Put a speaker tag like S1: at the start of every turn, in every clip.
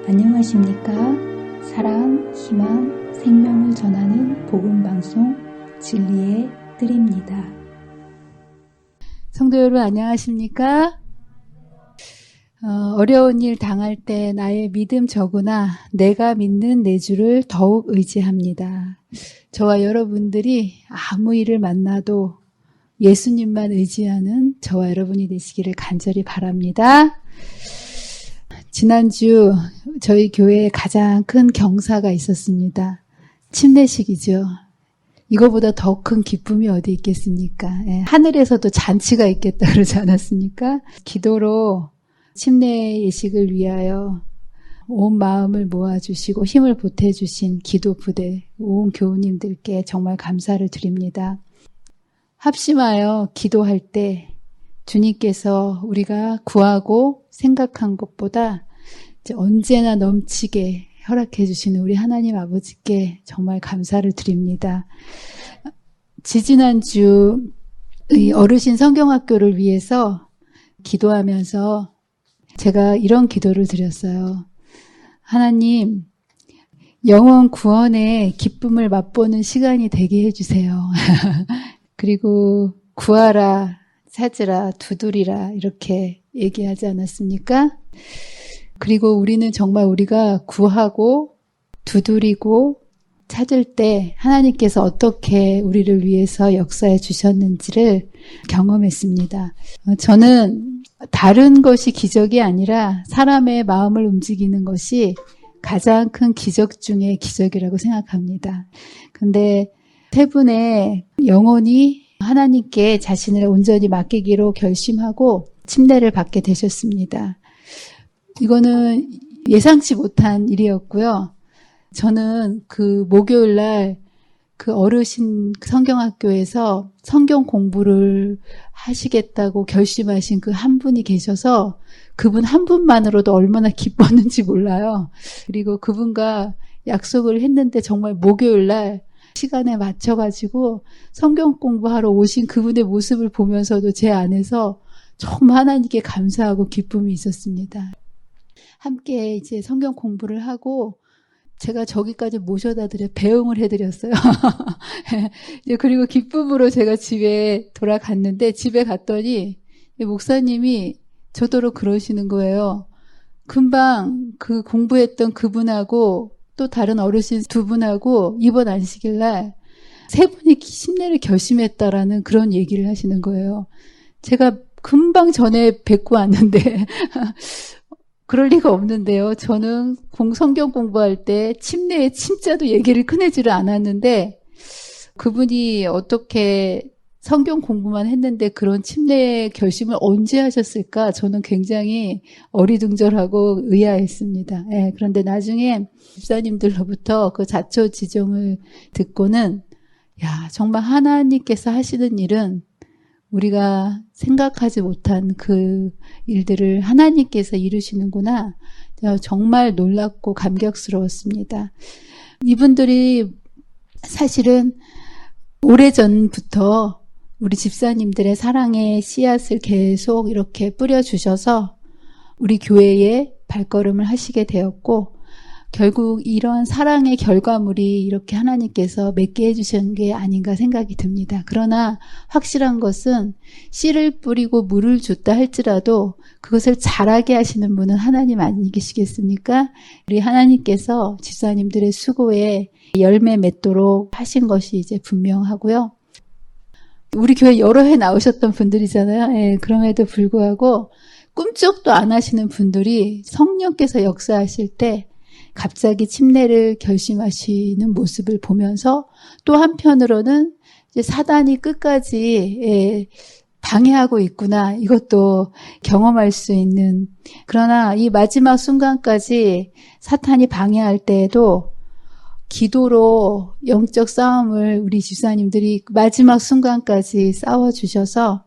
S1: 안녕하십니까? 사랑, 희망, 생명을 전하는 복음방송 진리의 뜰입니다.
S2: 성도 여러분 안녕하십니까? 어려운 일 당할 때 나의 믿음 저구나 내가 믿는 내 주를 더욱 의지합니다. 저와 여러분들이 아무 일을 만나도 예수님만 의지하는 저와 여러분이 되시기를 간절히 바랍니다. 지난주 저희 교회에 가장 큰 경사가 있었습니다. 침례식이죠. 이거보다 더 큰 기쁨이 어디 있겠습니까? 하늘에서도 잔치가 있겠다 그러지 않았습니까? 기도로 침례 예식을 위하여 온 마음을 모아주시고 힘을 보태주신 기도 부대, 온 교우님들께 정말 감사를 드립니다. 합심하여 기도할 때 주님께서 우리가 구하고 생각한 것보다 언제나 넘치게 허락해 주시는 우리 하나님 아버지께 정말 감사를 드립니다. 지지난주 어르신 성경학교를 위해서 기도하면서 제가 이런 기도를 드렸어요. 하나님, 영혼 구원의 기쁨을 맛보는 시간이 되게 해주세요. 그리고 구하라, 찾으라, 두드리라 이렇게 얘기하지 않았습니까? 그리고 우리는 정말 우리가 구하고 두드리고 찾을 때 하나님께서 어떻게 우리를 위해서 역사해 주셨는지를 경험했습니다. 저는 다른 것이 기적이 아니라 사람의 마음을 움직이는 것이 가장 큰 기적 중에 기적이라고 생각합니다. 근데 세 분의 영혼이 하나님께 자신을 온전히 맡기기로 결심하고 침례를 받게 되셨습니다. 이거는 예상치 못한 일이었고요. 저는 그 목요일 날 그 어르신 성경학교에서 성경 공부를 하시겠다고 결심하신 그 한 분이 계셔서 그분 한 분만으로도 얼마나 기뻤는지 몰라요. 그리고 그분과 약속을 했는데 정말 목요일 날 시간에 맞춰가지고 성경 공부하러 오신 그분의 모습을 보면서도 제 안에서 정말 하나님께 감사하고 기쁨이 있었습니다. 함께 이제 성경 공부를 하고 제가 저기까지 모셔다 드려 배웅을 해드렸어요. 그리고 기쁨으로 제가 집에 돌아갔는데 집에 갔더니 목사님이 저더러 그러시는 거예요. 금방 그 공부했던 그분하고 또 다른 어르신 두 분하고 이번 안식일 날 세 분이 침례를 결심했다라는 그런 얘기를 하시는 거예요. 제가 금방 전에 뵙고 왔는데 그럴 리가 없는데요. 저는 성경 공부할 때 침례의 침자도 얘기를 꺼내지를 않았는데 그분이 어떻게 성경 공부만 했는데 그런 침례 결심을 언제 하셨을까? 저는 굉장히 어리둥절하고 의아했습니다. 그런데 나중에 집사님들로부터 그 자초지종을 듣고는 정말 하나님께서 하시는 일은 우리가 생각하지 못한 그 일들을 하나님께서 이루시는구나. 정말 놀랍고 감격스러웠습니다. 이분들이 사실은 오래전부터 우리 집사님들의 사랑의 씨앗을 계속 이렇게 뿌려주셔서 우리 교회에 발걸음을 하시게 되었고 결국 이런 사랑의 결과물이 이렇게 하나님께서 맺게 해주신 게 아닌가 생각이 듭니다. 그러나 확실한 것은 씨를 뿌리고 물을 줬다 할지라도 그것을 자라게 하시는 분은 하나님 아니시겠습니까? 우리 하나님께서 집사님들의 수고에 열매 맺도록 하신 것이 이제 분명하고요. 우리 교회 여러 해 나오셨던 분들이잖아요. 그럼에도 불구하고 꿈쩍도 안 하시는 분들이 성령께서 역사하실 때 갑자기 침례를 결심하시는 모습을 보면서 또 한편으로는 이제 사단이 끝까지 방해하고 있구나. 이것도 경험할 수 있는. 그러나 이 마지막 순간까지 사탄이 방해할 때에도 기도로 영적 싸움을 우리 집사님들이 마지막 순간까지 싸워주셔서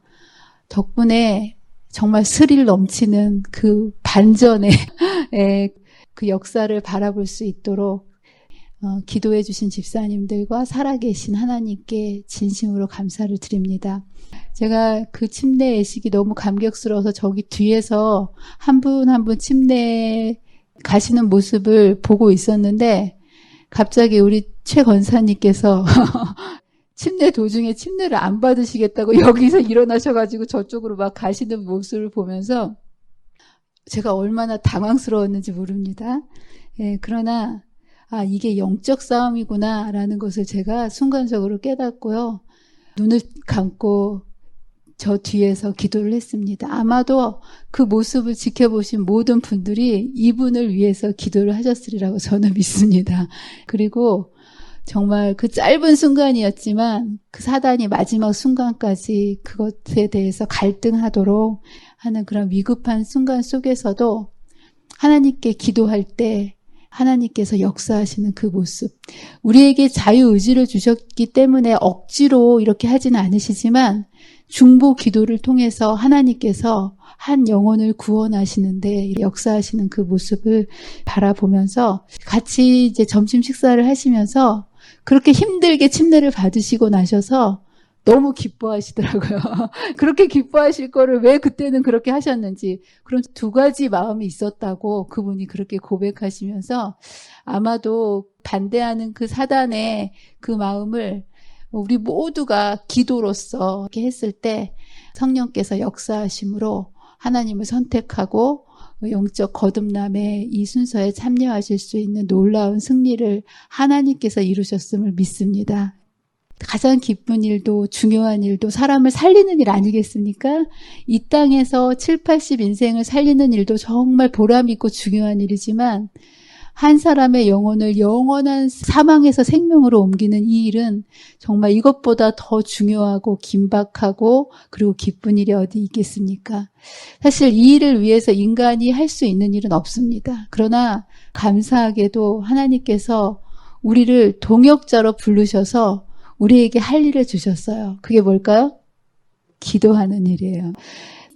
S2: 덕분에 정말 스릴 넘치는 그 반전의 그 역사를 바라볼 수 있도록 기도해 주신 집사님들과 살아계신 하나님께 진심으로 감사를 드립니다. 제가 그 침례 예식이 너무 감격스러워서 저기 뒤에서 한 분 한 분 침례 가시는 모습을 보고 있었는데 갑자기 우리 최 권사님께서 침례 도중에 침례를 안 받으시겠다고 여기서 일어나셔가지고 저쪽으로 막 가시는 모습을 보면서 제가 얼마나 당황스러웠는지 모릅니다. 예, 그러나 이게 영적 싸움이구나 라는 것을 제가 순간적으로 깨닫고요. 눈을 감고 저 뒤에서 기도를 했습니다. 아마도 그 모습을 지켜보신 모든 분들이 이분을 위해서 기도를 하셨으리라고 저는 믿습니다. 그리고 정말 그 짧은 순간이었지만 그 사단이 마지막 순간까지 그것에 대해서 갈등하도록 하는 그런 위급한 순간 속에서도 하나님께 기도할 때 하나님께서 역사하시는 그 모습, 우리에게 자유의지를 주셨기 때문에 억지로 이렇게 하지는 않으시지만 중보 기도를 통해서 하나님께서 한 영혼을 구원하시는데 역사하시는 그 모습을 바라보면서 같이 이제 점심 식사를 하시면서 그렇게 힘들게 침례를 받으시고 나셔서 너무 기뻐하시더라고요. 그렇게 기뻐하실 거를 왜 그때는 그렇게 하셨는지, 그런 두 가지 마음이 있었다고 그분이 그렇게 고백하시면서 아마도 반대하는 그 사단의 그 마음을 우리 모두가 기도로서 이렇게 했을 때 성령께서 역사하심으로 하나님을 선택하고 영적 거듭남의 이 순서에 참여하실 수 있는 놀라운 승리를 하나님께서 이루셨음을 믿습니다. 가장 기쁜 일도 중요한 일도 사람을 살리는 일 아니겠습니까? 이 땅에서 7, 80 인생을 살리는 일도 정말 보람 있고 중요한 일이지만 한 사람의 영혼을 영원한 사망에서 생명으로 옮기는 이 일은 정말 이것보다 더 중요하고 긴박하고 그리고 기쁜 일이 어디 있겠습니까? 사실 이 일을 위해서 인간이 할 수 있는 일은 없습니다. 그러나 감사하게도 하나님께서 우리를 동역자로 부르셔서 우리에게 할 일을 주셨어요. 그게 뭘까요? 기도하는 일이에요.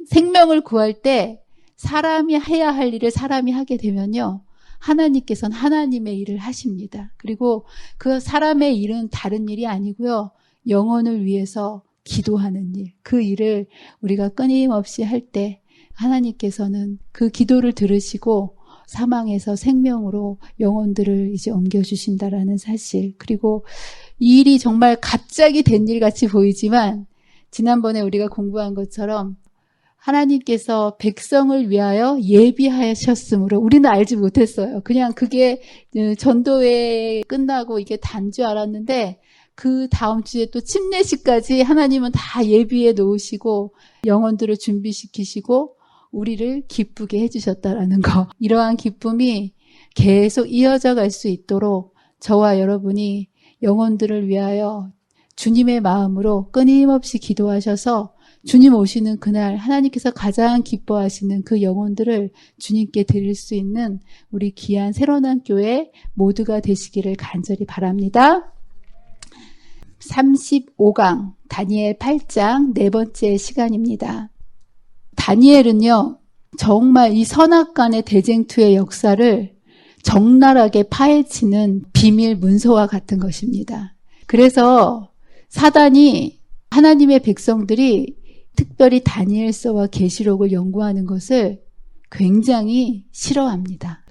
S2: 생명을 구할 때 사람이 해야 할 일을 사람이 하게 되면요. 하나님께서는 하나님의 일을 하십니다. 그리고 그 사람의 일은 다른 일이 아니고요. 영혼을 위해서 기도하는 일, 그 일을 우리가 끊임없이 할 때 하나님께서는 그 기도를 들으시고 사망에서 생명으로 영혼들을 이제 옮겨주신다라는 사실. 그리고 이 일이 정말 갑자기 된 일 같이 보이지만 지난번에 우리가 공부한 것처럼 하나님께서 백성을 위하여 예비하셨으므로 우리는 알지 못했어요. 그냥 그게 전도회 끝나고 이게 단 줄 알았는데 그 다음 주에 또 침례식까지 하나님은 다 예비해 놓으시고 영혼들을 준비시키시고 우리를 기쁘게 해주셨다라는 거. 이러한 기쁨이 계속 이어져 갈 수 있도록 저와 여러분이 영혼들을 위하여 주님의 마음으로 끊임없이 기도하셔서 주님 오시는 그날 하나님께서 가장 기뻐하시는 그 영혼들을 주님께 드릴 수 있는 우리 귀한 새로운 교회 모두가 되시기를 간절히 바랍니다. 35강 다니엘 8장 네 번째 시간입니다. 다니엘은요, 정말 이 선악간의 대쟁투의 역사를 적나라하게 파헤치는 비밀 문서와 같은 것입니다. 그래서 사단이 하나님의 백성들이 특별히 다니엘서와 계시록을 연구하는 것을 굉장히 싫어합니다.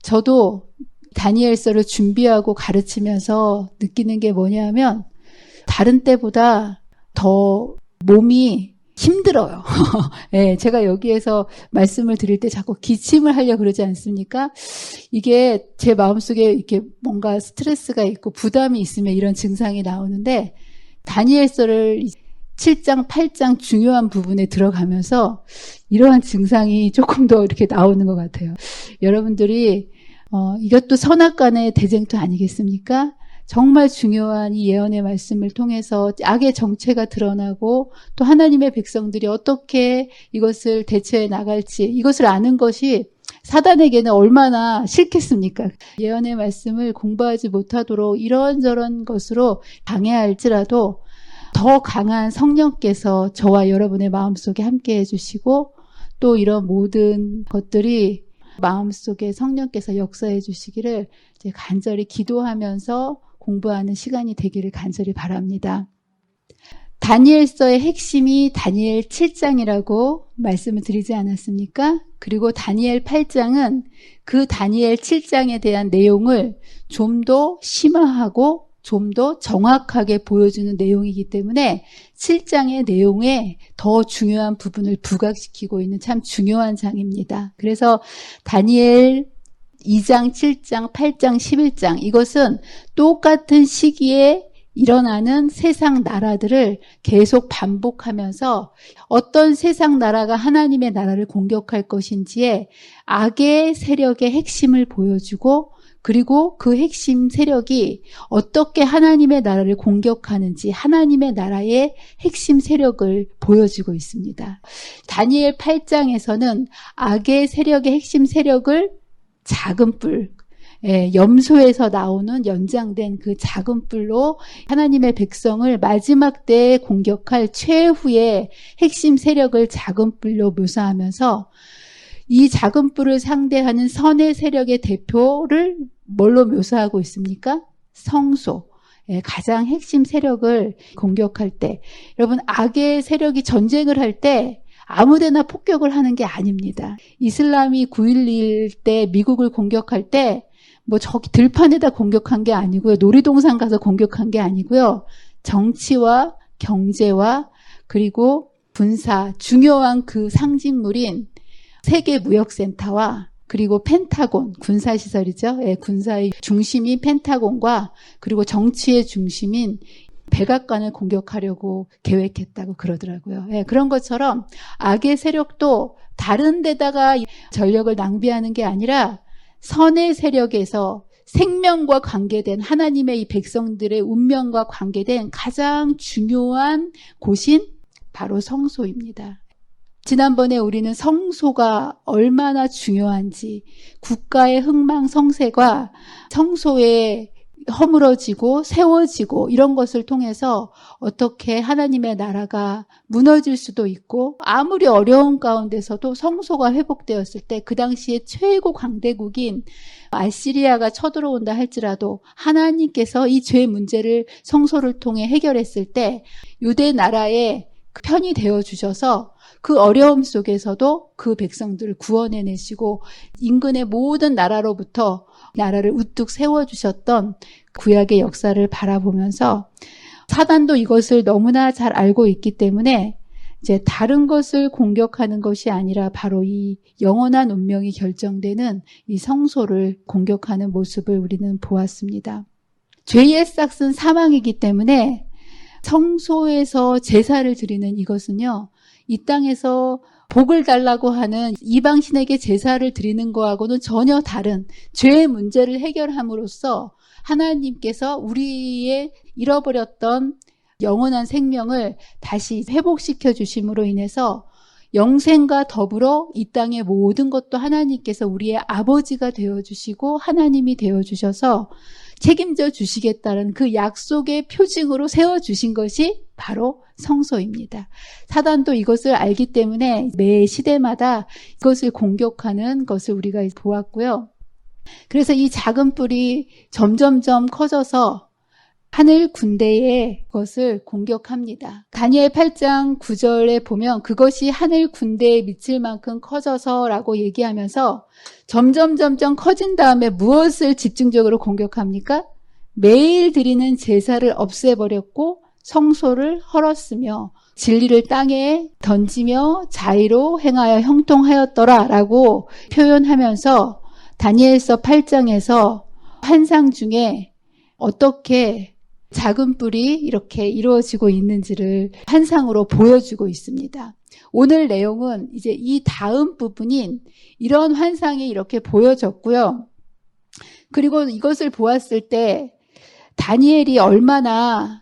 S2: 저도 다니엘서를 준비하고 가르치면서 느끼는 게 뭐냐면 다른 때보다 더 몸이 힘들어요. 네, 제가 여기에서 말씀을 드릴 때 자꾸 기침을 하려고 그러지 않습니까? 이게 제 마음속에 이렇게 뭔가 스트레스가 있고 부담이 있으면 이런 증상이 나오는데 다니엘서를 7장, 8장 중요한 부분에 들어가면서 이러한 증상이 조금 더 이렇게 나오는 것 같아요. 여러분들이 이것도 선악간의 대쟁투 아니겠습니까? 정말 중요한 이 예언의 말씀을 통해서 악의 정체가 드러나고 또 하나님의 백성들이 어떻게 이것을 대처해 나갈지 이것을 아는 것이 사단에게는 얼마나 싫겠습니까? 예언의 말씀을 공부하지 못하도록 이런저런 것으로 방해할지라도 더 강한 성령께서 저와 여러분의 마음속에 함께 해주시고 또 이런 모든 것들이 마음속에 성령께서 역사해 주시기를 이제 간절히 기도하면서 공부하는 시간이 되기를 간절히 바랍니다. 다니엘서의 핵심이 다니엘 7장이라고 말씀을 드리지 않았습니까? 그리고 다니엘 8장은 그 다니엘 7장에 대한 내용을 좀 더 심화하고 좀 더 정확하게 보여주는 내용이기 때문에 7장의 내용에 더 중요한 부분을 부각시키고 있는 참 중요한 장입니다. 그래서 다니엘 2장, 7장, 8장, 11장 이것은 똑같은 시기에 일어나는 세상 나라들을 계속 반복하면서 어떤 세상 나라가 하나님의 나라를 공격할 것인지에 악의 세력의 핵심을 보여주고 그리고 그 핵심 세력이 어떻게 하나님의 나라를 공격하는지 하나님의 나라의 핵심 세력을 보여주고 있습니다. 다니엘 8장에서는 악의 세력의 핵심 세력을 작은 뿔, 염소에서 나오는 연장된 그 작은 뿔로 하나님의 백성을 마지막 때에 공격할 최후의 핵심 세력을 작은 뿔로 묘사하면서 이 작은 뿔을 상대하는 선의 세력의 대표를 뭘로 묘사하고 있습니까? 성소. 가장 핵심 세력을 공격할 때 여러분 악의 세력이 전쟁을 할 때 아무데나 폭격을 하는 게 아닙니다. 이슬람이 9.11 때 미국을 공격할 때 뭐 저기 들판에다 공격한 게 아니고요. 놀이동산 가서 공격한 게 아니고요. 정치와 경제와 그리고 군사 중요한 그 상징물인 세계무역센터와 그리고 펜타곤, 군사시설이죠. 군사의 중심인 펜타곤과 그리고 정치의 중심인 백악관을 공격하려고 계획했다고 그러더라고요. 그런 것처럼 악의 세력도 다른 데다가 전력을 낭비하는 게 아니라 선의 세력에서 생명과 관계된 하나님의 이 백성들의 운명과 관계된 가장 중요한 곳인 바로 성소입니다. 지난번에 우리는 성소가 얼마나 중요한지 국가의 흥망성쇠가 성소에 허물어지고 세워지고 이런 것을 통해서 어떻게 하나님의 나라가 무너질 수도 있고 아무리 어려운 가운데서도 성소가 회복되었을 때 그 당시에 최고 강대국인 아시리아가 쳐들어온다 할지라도 하나님께서 이 죄 문제를 성소를 통해 해결했을 때 유대 나라의 편이 되어 주셔서 그 어려움 속에서도 그 백성들을 구원해내시고 인근의 모든 나라로부터 나라를 우뚝 세워주셨던 구약의 역사를 바라보면서 사단도 이것을 너무나 잘 알고 있기 때문에 이제 다른 것을 공격하는 것이 아니라 바로 이 영원한 운명이 결정되는 이 성소를 공격하는 모습을 우리는 보았습니다. 죄의 싹은 사망이기 때문에 성소에서 제사를 드리는 이것은요, 이 땅에서 복을 달라고 하는 이방신에게 제사를 드리는 것하고는 전혀 다른 죄의 문제를 해결함으로써 하나님께서 우리의 잃어버렸던 영원한 생명을 다시 회복시켜 주심으로 인해서 영생과 더불어 이 땅의 모든 것도 하나님께서 우리의 아버지가 되어주시고 하나님이 되어주셔서 책임져 주시겠다는 그 약속의 표징으로 세워주신 것이 바로 성소입니다. 사단도 이것을 알기 때문에 매 시대마다 이것을 공격하는 것을 우리가 보았고요. 그래서 이 작은 뿔이 점점점 커져서 하늘 군대의 것을 공격합니다. 다니엘 8장 9절에 보면 그것이 하늘 군대에 미칠 만큼 커져서 라고 얘기하면서 점점 커진 다음에 무엇을 집중적으로 공격합니까? 매일 드리는 제사를 없애버렸고 성소를 헐었으며 진리를 땅에 던지며 자의로 행하여 형통하였더라 라고 표현하면서 다니엘서 8장에서 환상 중에 어떻게 작은 뿔이 이렇게 이루어지고 있는지를 환상으로 보여주고 있습니다. 오늘 내용은 이제 이 다음 부분인 이런 환상이 이렇게 보여졌고요. 그리고 이것을 보았을 때 다니엘이 얼마나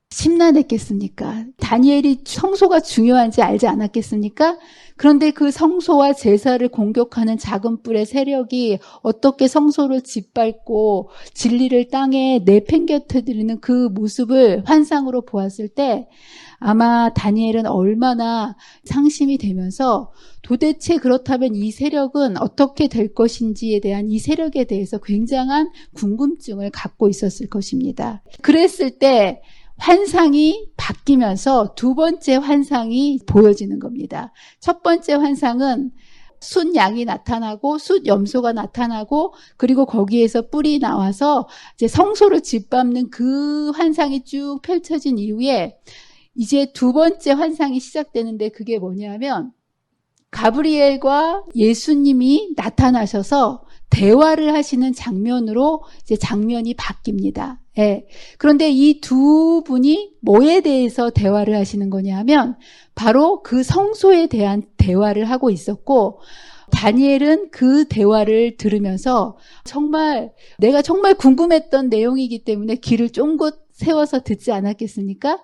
S2: 심란했겠습니까? 다니엘이 성소가 중요한지 알지 않았겠습니까? 그런데 그 성소와 제사를 공격하는 작은 뿔의 세력이 어떻게 성소를 짓밟고 진리를 땅에 내팽개쳐드리는 그 모습을 환상으로 보았을 때 아마 다니엘은 얼마나 상심이 되면서 도대체 그렇다면 이 세력은 어떻게 될 것인지에 대한 이 세력에 대해서 굉장한 궁금증을 갖고 있었을 것입니다. 그랬을 때 환상이 바뀌면서 두 번째 환상이 보여지는 겁니다. 첫 번째 환상은 숫양이 나타나고 숫염소가 나타나고 그리고 거기에서 뿔이 나와서 이제 성소를 짓밟는 그 환상이 쭉 펼쳐진 이후에 이제 두 번째 환상이 시작되는데 그게 뭐냐면 가브리엘과 예수님이 나타나셔서 대화를 하시는 장면으로 이제 장면이 바뀝니다. 예. 그런데 이 두 분이 뭐에 대해서 대화를 하시는 거냐면 바로 그 성소에 대한 대화를 하고 있었고 다니엘은 그 대화를 들으면서 내가 정말 궁금했던 내용이기 때문에 귀를 쫑긋 세워서 듣지 않았겠습니까?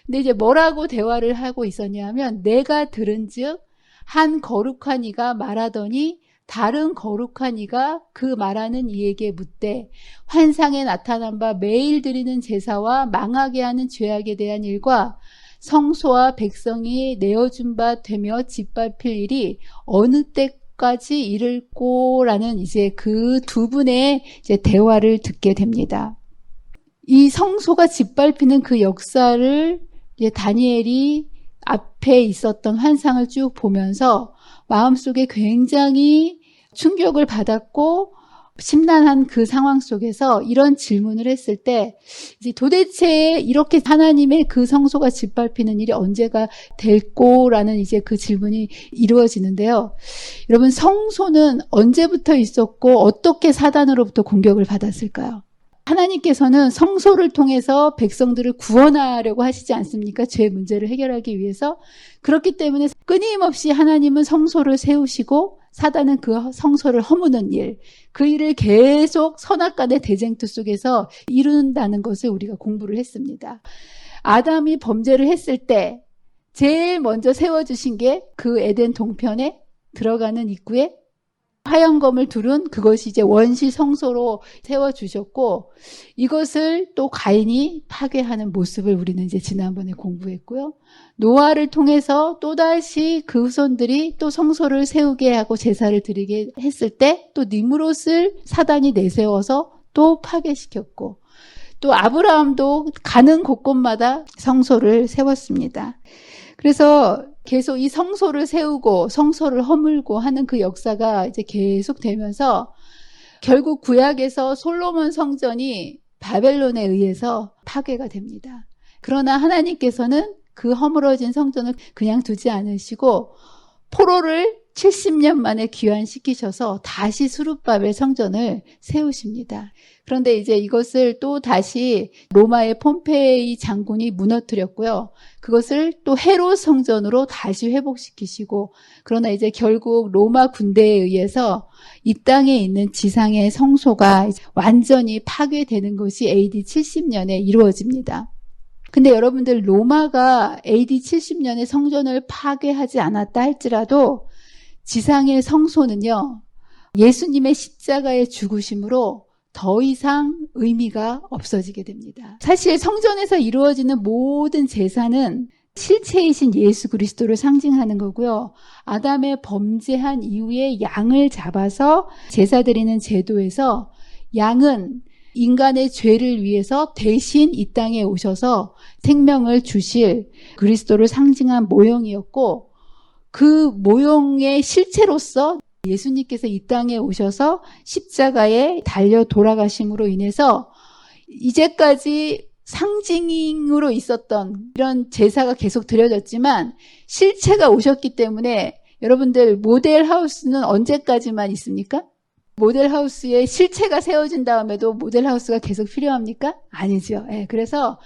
S2: 근데 이제 뭐라고 대화를 하고 있었냐면 내가 들은즉 한 거룩한 이가 말하더니 다른 거룩한 이가 그 말하는 이에게 묻되 환상에 나타난 바 매일 드리는 제사와 망하게 하는 죄악에 대한 일과 성소와 백성이 내어준 바 되며 짓밟힐 일이 어느 때까지 이를꼬라는 이제 그 두 분의 이제 대화를 듣게 됩니다. 이 성소가 짓밟히는 그 역사를 이제 다니엘이 앞에 있었던 환상을 쭉 보면서 마음속에 굉장히 충격을 받았고 심란한 그 상황 속에서 이런 질문을 했을 때 이제 도대체 이렇게 하나님의 그 성소가 짓밟히는 일이 언제가 될꼬라는 이제 그 질문이 이루어지는데요. 여러분 성소는 언제부터 있었고 어떻게 사단으로부터 공격을 받았을까요? 하나님께서는 성소를 통해서 백성들을 구원하려고 하시지 않습니까? 죄 문제를 해결하기 위해서. 그렇기 때문에 끊임없이 하나님은 성소를 세우시고 사단은 그 성소를 허무는 일, 그 일을 계속 선악간의 대쟁투 속에서 이룬다는 것을 우리가 공부를 했습니다. 아담이 범죄를 했을 때 제일 먼저 세워주신 게 그 에덴 동편에 들어가는 입구에 화영검을 두른 그것이 이제 원시 성소로 세워주셨고 이것을 또 가인이 파괴하는 모습을 우리는 이제 지난번에 공부했고요. 노아를 통해서 또다시 그 후손들이 또 성소를 세우게 하고 제사를 드리게 했을 때 또 니므롯을 사단이 내세워서 또 파괴시켰고 또 아브라함도 가는 곳곳마다 성소를 세웠습니다. 그래서 계속 이 성소를 세우고 성소를 허물고 하는 그 역사가 이제 계속 되면서 결국 구약에서 솔로몬 성전이 바벨론에 의해서 파괴가 됩니다. 그러나 하나님께서는 그 허물어진 성전을 그냥 두지 않으시고 포로를 70년 만에 귀환시키셔서 다시 수룹바벨 성전을 세우십니다. 그런데 이제 이것을 또 다시 로마의 폼페이 장군이 무너뜨렸고요. 그것을 또 헤롯 성전으로 다시 회복시키시고 그러나 이제 결국 로마 군대에 의해서 이 땅에 있는 지상의 성소가 완전히 파괴되는 것이 AD 70년에 이루어집니다. 근데 여러분들 로마가 AD 70년에 성전을 파괴하지 않았다 할지라도 지상의 성소는요. 예수님의 십자가의 죽으심으로 더 이상 의미가 없어지게 됩니다. 사실 성전에서 이루어지는 모든 제사는 실체이신 예수 그리스도를 상징하는 거고요. 아담의 범죄한 이후에 양을 잡아서 제사 드리는 제도에서 양은 인간의 죄를 위해서 대신 이 땅에 오셔서 생명을 주실 그리스도를 상징한 모형이었고 그 모형의 실체로서 예수님께서 이 땅에 오셔서 십자가에 달려 돌아가심으로 인해서 이제까지 상징으로 있었던 이런 제사가 계속 드려졌지만 실체가 오셨기 때문에 여러분들 모델하우스는 언제까지만 있습니까? 모델하우스의 실체가 세워진 다음에도 모델하우스가 계속 필요합니까? 아니죠. 네, 그래서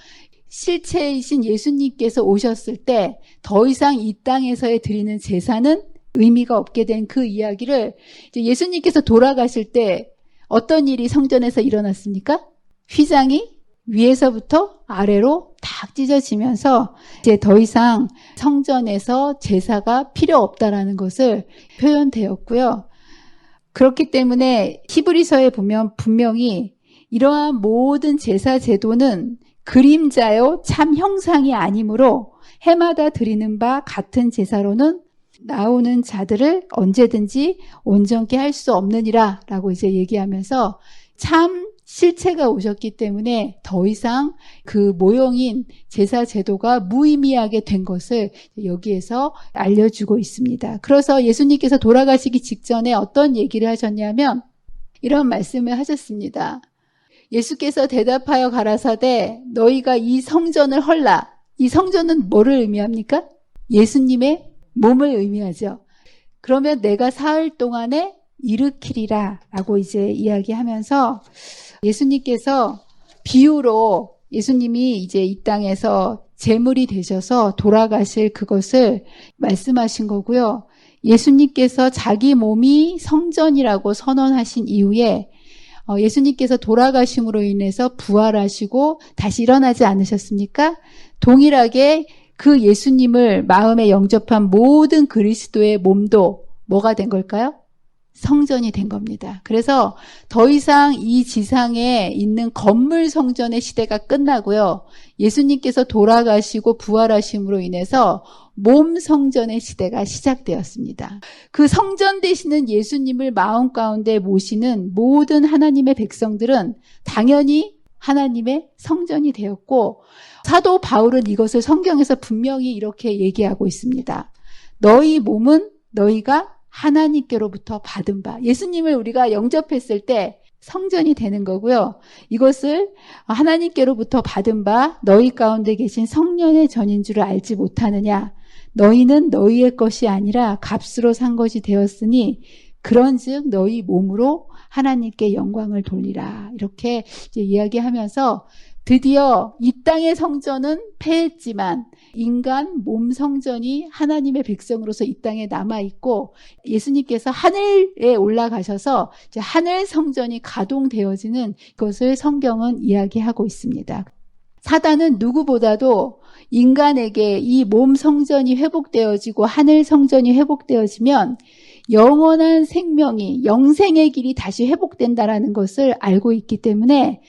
S2: 실체이신 예수님께서 오셨을 때 더 이상 이 땅에서의 드리는 제사는 의미가 없게 된 그 이야기를 이제 예수님께서 돌아가실 때 어떤 일이 성전에서 일어났습니까? 휘장이 위에서부터 아래로 탁 찢어지면서 이제 더 이상 성전에서 제사가 필요 없다라는 것을 표현되었고요. 그렇기 때문에 히브리서에 보면 분명히 이러한 모든 제사 제도는 그림자요 참 형상이 아니므로 해마다 드리는 바 같은 제사로는 나오는 자들을 언제든지 온전케 할 수 없느니라 라고 이제 얘기하면서 참 실체가 오셨기 때문에 더 이상 그 모형인 제사 제도가 무의미하게 된 것을 여기에서 알려주고 있습니다. 그래서 예수님께서 돌아가시기 직전에 어떤 얘기를 하셨냐면 이런 말씀을 하셨습니다. 예수께서 대답하여 가라사대 너희가 이 성전을 헐라. 이 성전은 뭐를 의미합니까? 예수님의 몸을 의미하죠. 그러면 내가 사흘 동안에 일으키리라 라고 이제 이야기하면서 예수님께서 비유로 예수님이 이제 이 땅에서 제물이 되셔서 돌아가실 그것을 말씀하신 거고요. 예수님께서 자기 몸이 성전이라고 선언하신 이후에 예수님께서 돌아가심으로 인해서 부활하시고 다시 일어나지 않으셨습니까? 동일하게 그 예수님을 마음에 영접한 모든 그리스도의 몸도 뭐가 된 걸까요? 성전이 된 겁니다. 그래서 더 이상 이 지상에 있는 건물 성전의 시대가 끝나고요. 예수님께서 돌아가시고 부활하심으로 인해서 몸 성전의 시대가 시작되었습니다. 그 성전 되시는 예수님을 마음 가운데 모시는 모든 하나님의 백성들은 당연히 하나님의 성전이 되었고 사도 바울은 이것을 성경에서 분명히 이렇게 얘기하고 있습니다. 너희 몸은 너희가 하나님께로부터 받은 바. 예수님을 우리가 영접했을 때 성전이 되는 거고요. 이것을 하나님께로부터 받은 바 너희 가운데 계신 성령의 전인 줄을 알지 못하느냐. 너희는 너희의 것이 아니라 값으로 산 것이 되었으니 그런즉 너희 몸으로 하나님께 영광을 돌리라. 이렇게 이제 이야기하면서 드디어 이 땅의 성전은 폐했지만 인간 몸 성전이 하나님의 백성으로서 이 땅에 남아있고 예수님께서 하늘에 올라가셔서 이제 하늘 성전이 가동되어지는 것을 성경은 이야기하고 있습니다. 사단은 누구보다도 인간에게 이 몸 성전이 회복되어지고 하늘 성전이 회복되어지면 영원한 생명이 영생의 길이 다시 회복된다라는 것을 알고 있기 때문에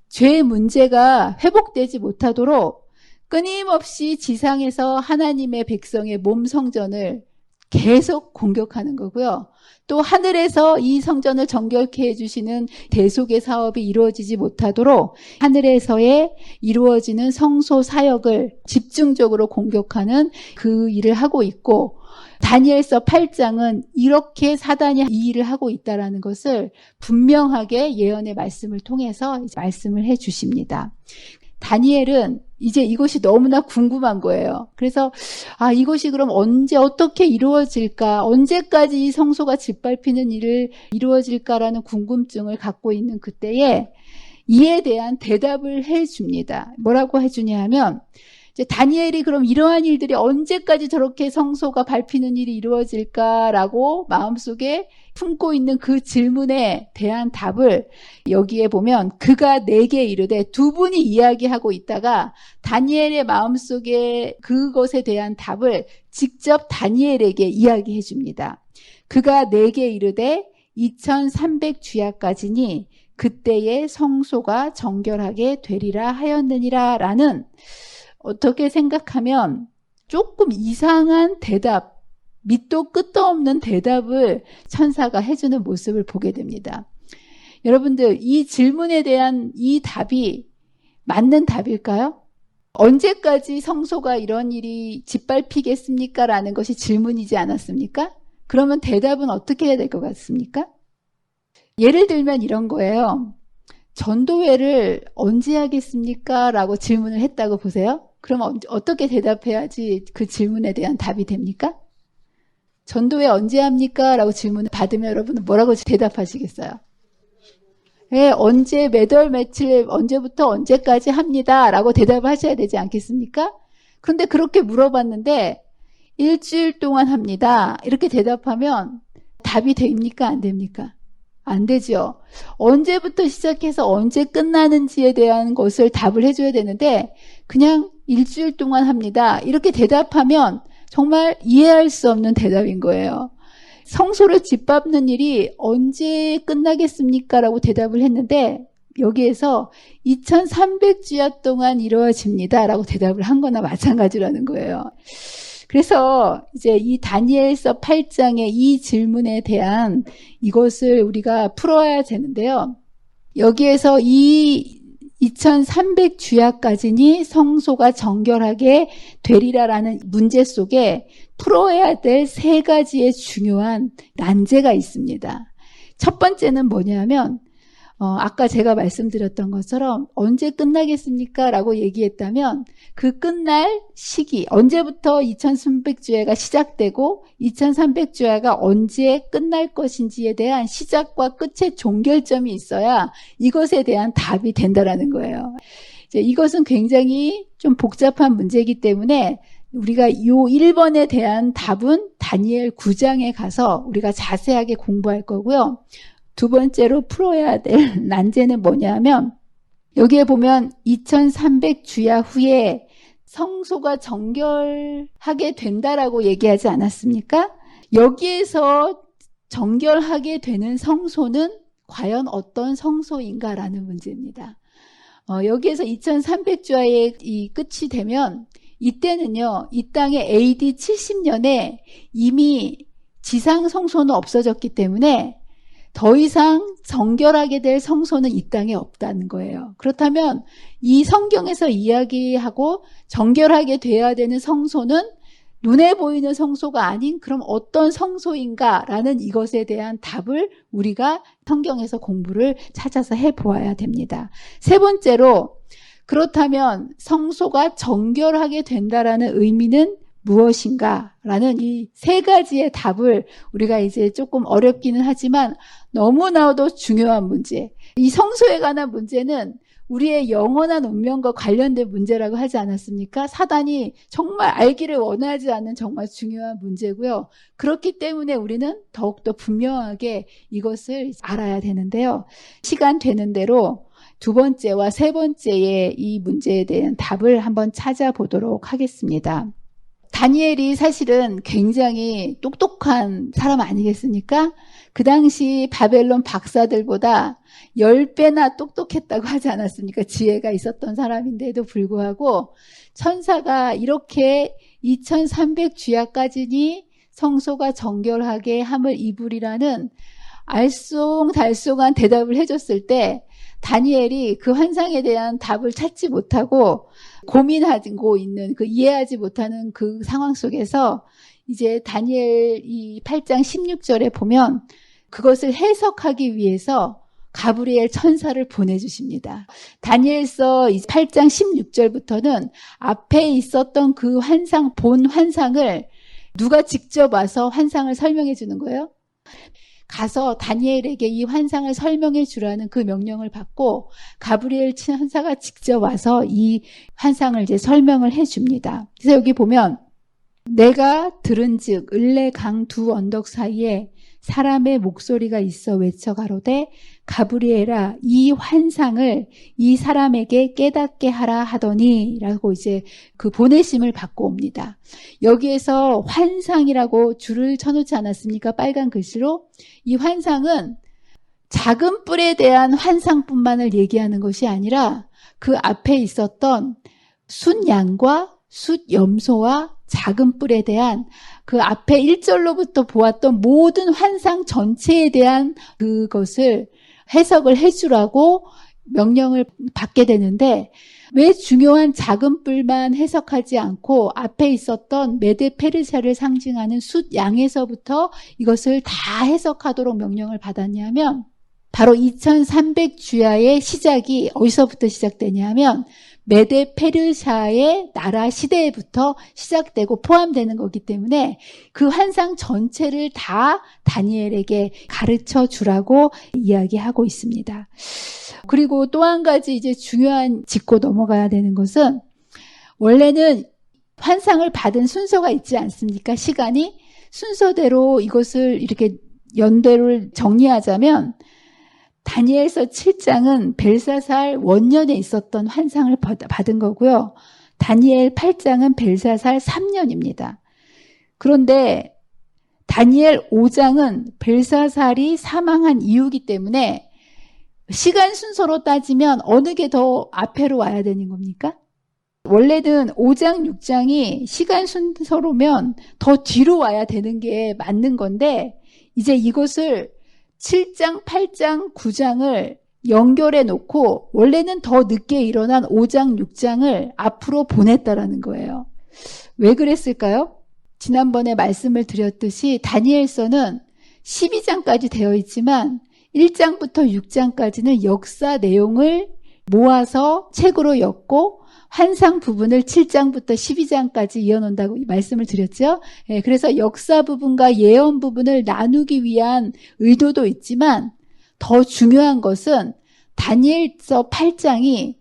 S2: 죄의 문제가 회복되지 못하도록 끊임없이 지상에서 하나님의 백성의 몸 성전을 계속 공격하는 거고요. 또 하늘에서 이 성전을 정결케 해주시는 대속의 사업이 이루어지지 못하도록 하늘에서의 이루어지는 성소 사역을 집중적으로 공격하는 그 일을 하고 있고 다니엘서 8장은 이렇게 사단이 이 일을 하고 있다는 것을 분명하게 예언의 말씀을 통해서 말씀을 해 주십니다. 다니엘은 이제 이것이 너무나 궁금한 거예요. 그래서 이것이 그럼 언제 어떻게 이루어질까? 언제까지 이 성소가 짓밟히는 일을 이루어질까라는 궁금증을 갖고 있는 그때에 이에 대한 대답을 해 줍니다. 뭐라고 해 주냐 하면 이제 다니엘이 그럼 이러한 일들이 언제까지 저렇게 성소가 밟히는 일이 이루어질까라고 마음속에 품고 있는 그 질문에 대한 답을 여기에 보면 그가 내게 이르되 두 분이 이야기하고 있다가 다니엘의 마음속에 그것에 대한 답을 직접 다니엘에게 이야기해 줍니다. 그가 내게 이르되 2300주야까지니 그때의 성소가 정결하게 되리라 하였느니라 라는 어떻게 생각하면 조금 이상한 대답, 밑도 끝도 없는 대답을 천사가 해주는 모습을 보게 됩니다. 여러분들, 이 질문에 대한 이 답이 맞는 답일까요? 언제까지 성소가 이런 일이 짓밟히겠습니까? 라는 것이 질문이지 않았습니까? 그러면 대답은 어떻게 해야 될 것 같습니까? 예를 들면 이런 거예요. 전도회를 언제 하겠습니까? 라고 질문을 했다고 보세요. 그럼 어떻게 대답해야지 그 질문에 대한 답이 됩니까? 전도회 언제 합니까? 라고 질문을 받으면 여러분은 뭐라고 대답하시겠어요? 네, 언제, 몇 월, 며칠, 언제부터 언제까지 합니다. 라고 대답을 하셔야 되지 않겠습니까? 그런데 그렇게 물어봤는데 일주일 동안 합니다. 이렇게 대답하면 답이 됩니까? 안 됩니까? 안 되죠. 언제부터 시작해서 언제 끝나는지에 대한 것을 답을 해줘야 되는데 그냥 일주일 동안 합니다. 이렇게 대답하면 정말 이해할 수 없는 대답인 거예요. 성소를 짓밟는 일이 언제 끝나겠습니까? 라고 대답을 했는데 여기에서 2300주야 동안 이루어집니다. 라고 대답을 한 거나 마찬가지라는 거예요. 그래서 이제 이 다니엘서 8장의 이 질문에 대한 이것을 우리가 풀어야 되는데요. 여기에서 이 2300주야까지니 성소가 정결하게 되리라라는 문제 속에 풀어야 될 세 가지의 중요한 난제가 있습니다. 첫 번째는 뭐냐면 아까 제가 말씀드렸던 것처럼 언제 끝나겠습니까? 라고 얘기했다면 그 끝날 시기, 언제부터 2300주야가 시작되고 2300주야가 언제 끝날 것인지에 대한 시작과 끝의 종결점이 있어야 이것에 대한 답이 된다라는 거예요. 이것은 굉장히 좀 복잡한 문제이기 때문에 우리가 이 1번에 대한 답은 다니엘 9장에 가서 우리가 자세하게 공부할 거고요. 두 번째로 풀어야 될 난제는 뭐냐면 여기에 보면 2300주야 후에 성소가 정결하게 된다라고 얘기하지 않았습니까? 여기에서 정결하게 되는 성소는 과연 어떤 성소인가라는 문제입니다. 여기에서 2300주야의 이 끝이 되면 이때는요, 이 땅에 AD 70년에 이미 지상 성소는 없어졌기 때문에 더 이상 정결하게 될 성소는 이 땅에 없다는 거예요. 그렇다면 이 성경에서 이야기하고 정결하게 돼야 되는 성소는 눈에 보이는 성소가 아닌 그럼 어떤 성소인가라는 이것에 대한 답을 우리가 성경에서 공부를 찾아서 해보아야 됩니다. 세 번째로 그렇다면 성소가 정결하게 된다라는 의미는 무엇인가? 라는 이 세 가지의 답을 우리가 이제 조금 어렵기는 하지만 너무나도 중요한 문제. 이 성소에 관한 문제는 우리의 영원한 운명과 관련된 문제라고 하지 않았습니까? 사단이 정말 알기를 원하지 않는 정말 중요한 문제고요. 그렇기 때문에 우리는 더욱더 분명하게 이것을 알아야 되는데요. 시간 되는 대로 두 번째와 세 번째의 이 문제에 대한 답을 한번 찾아보도록 하겠습니다. 다니엘이 사실은 굉장히 똑똑한 사람 아니겠습니까? 그 당시 바벨론 박사들보다 10배나 똑똑했다고 하지 않았습니까? 지혜가 있었던 사람인데도 불구하고 천사가 이렇게 2300주야까지니 성소가 정결하게 함을 입으리라는 알쏭달쏭한 대답을 해줬을 때 다니엘이 그 환상에 대한 답을 찾지 못하고 고민하고 있는 그 이해하지 못하는 그 상황 속에서 이제 다니엘 이 8장 16절에 보면 그것을 해석하기 위해서 가브리엘 천사를 보내주십니다. 다니엘서 8장 16절부터는 앞에 있었던 그 환상, 본 환상을 누가 직접 와서 환상을 설명해 주는 거예요? 가서 다니엘에게 이 환상을 설명해 주라는 그 명령을 받고 가브리엘 천사가 직접 와서 이 환상을 이제 설명을 해 줍니다. 그래서 여기 보면 내가 들은즉 을레 강 두 언덕 사이에 사람의 목소리가 있어 외쳐 가로되 가브리엘아 이 환상을 이 사람에게 깨닫게 하라 하더니 라고 이제 그 보내심을 받고 옵니다. 여기에서 환상이라고 줄을 쳐놓지 않았습니까? 빨간 글씨로. 이 환상은 작은 뿔에 대한 환상뿐만을 얘기하는 것이 아니라 그 앞에 있었던 숫양과 숫염소와 작은 뿔에 대한 그 앞에 1절로부터 보았던 모든 환상 전체에 대한 그것을 해석을 해주라고 명령을 받게 되는데 왜 중요한 작은 뿔만 해석하지 않고 앞에 있었던 메데 페르시아를 상징하는 숫양에서부터 이것을 다 해석하도록 명령을 받았냐면 바로 2300주야의 시작이 어디서부터 시작되냐면 메데 페르시아의 나라 시대부터 시작되고 포함되는 거기 때문에 그 환상 전체를 다 다니엘에게 가르쳐 주라고 이야기하고 있습니다. 그리고 또 한 가지 이제 중요한 짚고 넘어가야 되는 것은 원래는 환상을 받은 순서가 있지 않습니까? 시간이 순서대로 이것을 이렇게 연대를 정리하자면 다니엘서 7장은 벨사살 원년에 있었던 환상을 받은 거고요. 다니엘 8장은 벨사살 3년입니다. 그런데 다니엘 5장은 벨사살이 사망한 이유이기 때문에 시간 순서로 따지면 어느 게 더 앞에로 와야 되는 겁니까? 원래는 5장, 6장이 시간 순서로면 더 뒤로 와야 되는 게 맞는 건데 이제 이것을 7장, 8장, 9장을 연결해 놓고 원래는 더 늦게 일어난 5장, 6장을 앞으로 보냈다라는 거예요. 왜 그랬을까요? 지난번에 말씀을 드렸듯이 다니엘서는 12장까지 되어 있지만 1장부터 6장까지는 역사 내용을 모아서 책으로 엮고 환상 부분을 7장부터 12장까지 이어놓는다고 말씀을 드렸죠. 그래서 역사 부분과 예언 부분을 나누기 위한 의도도 있지만 더 중요한 것은 다니엘서 8장이